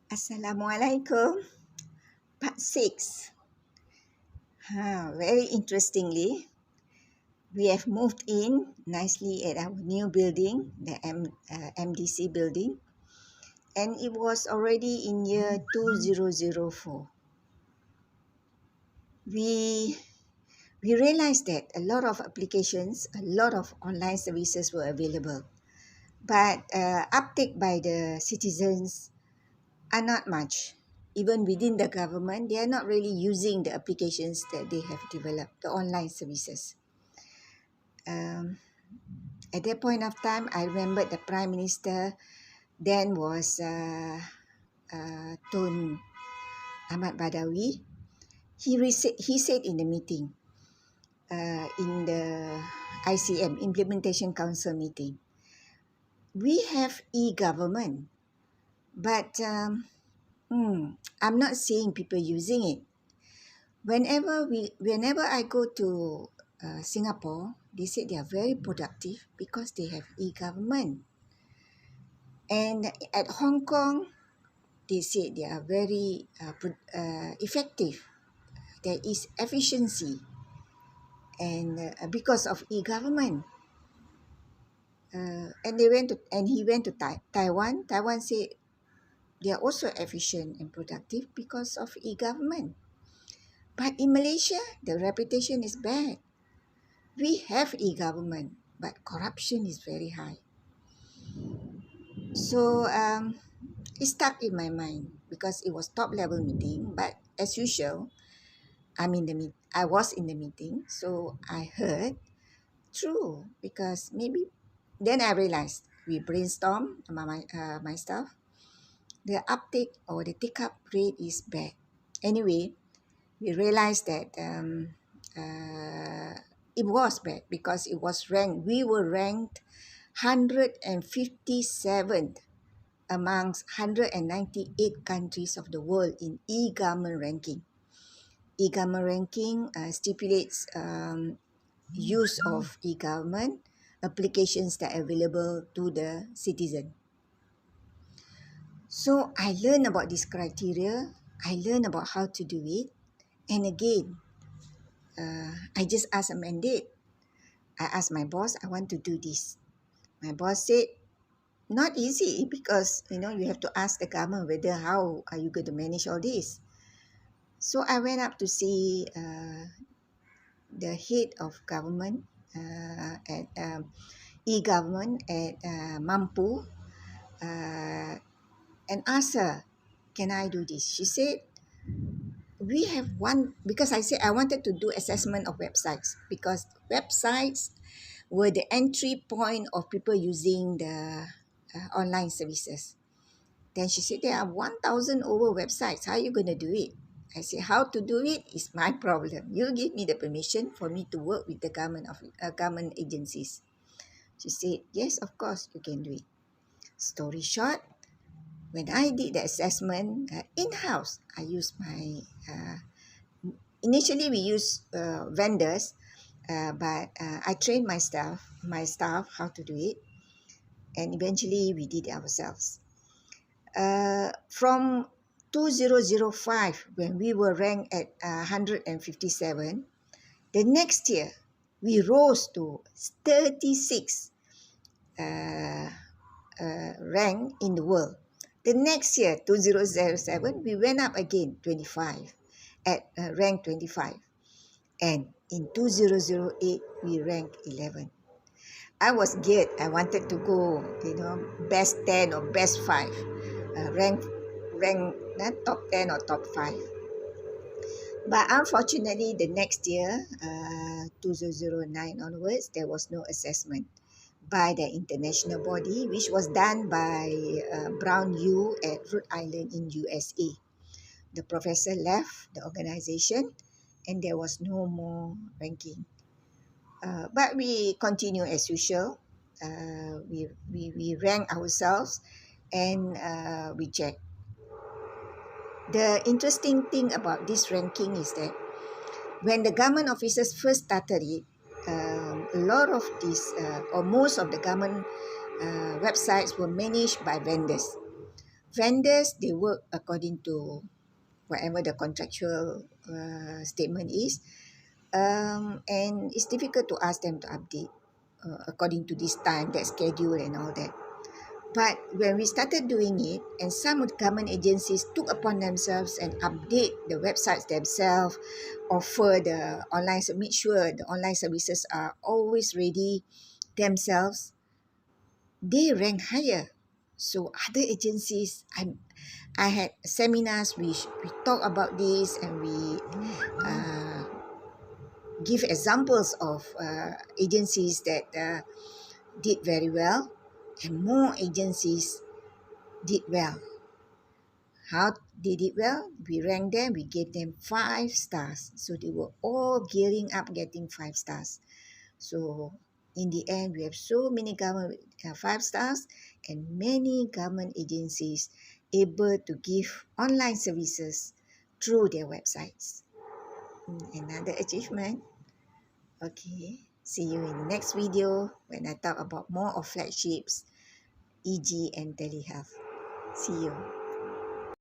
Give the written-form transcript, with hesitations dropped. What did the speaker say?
Assalamualaikum. Part 6. Very interestingly, we have moved in nicely at our new building, the MDC building, and it was already in year 2004. We realized that a lot of applications, a lot of online services were available, but uptake by the citizens are not much. Even within the government, they are not really using the applications that they have developed, the online services. At that point of time, I remember the Prime Minister then was Tun Ahmad Badawi. He said in the meeting, in the ICM, Implementation Council meeting, we have e-government, but I'm not seeing people using it. Whenever I go to Singapore, they said they are very productive because they have e-government. And at Hong Kong, they said they are very effective. There is efficiency, and because of e-government. And he went to Taiwan. Taiwan said they are also efficient and productive because of e-government. But in Malaysia, the reputation is bad. We have e-government, but corruption is very high. So it stuck in my mind because it was top level meeting. But as usual, I was in the meeting, so I heard true because maybe then I realized we brainstorm my staff. The uptake or the take up rate is bad. Anyway, we realized that it was bad because it was ranked. We were ranked 157th amongst 198 countries of the world in e-government ranking. E-government ranking stipulates use of e-government applications that are available to the citizen. So I learned about this criteria. I learned about how to do it. And again, I just asked a mandate. I asked my boss, I want to do this. My boss said, not easy because, you have to ask the government whether how are you going to manage all this. So I went up to see the head of government at e-government at Mampu and asked her, can I do this? She said, we have one, because I said I wanted to do assessment of websites because websites were the entry point of people using the online services. Then she said, there are 1,000 over websites. How are you going to do it? I said, how to do it is my problem. You give me the permission for me to work with the government agencies. She said, yes, of course, you can do it. Story short, when I did the assessment in-house, I used my, initially we used vendors, but I trained my staff how to do it. And eventually we did it ourselves. From 2005, when we were ranked at 157, the next year we rose to 36 rank in the world. The next year, 2007, we went up again 25 at rank 25. And in 2008, we ranked 11. I was geared. I wanted to go, best 10 or best 5, rank top 10 or top 5. But unfortunately, the next year, 2009 onwards, there was no assessment by the international body, which was done by Brown Yu at Rhode Island in USA. The professor left the organization and there was no more ranking. But we continue as usual. We rank ourselves and we check. The interesting thing about this ranking is that when the government officers first started it, a lot of or most of the government websites were managed by vendors. Vendors, they work according to whatever the contractual statement is, and it's difficult to ask them to update according to this time, that schedule and all that. But when we started doing it, and some of the government agencies took upon themselves and update the websites themselves, offer the online, make sure the online services are always ready themselves, they rank higher. So other agencies, I had seminars, we talk about this, and we uh, give examples of agencies that did very well, and more agencies did well. How they did well? We ranked them, we gave them 5 stars. So they were all gearing up getting 5 stars. So in the end, we have so many government 5 stars, and many government agencies able to give online services through their websites. Another achievement. Okay, see you in the next video when I talk about more of flagships, EG and telehealth. See you.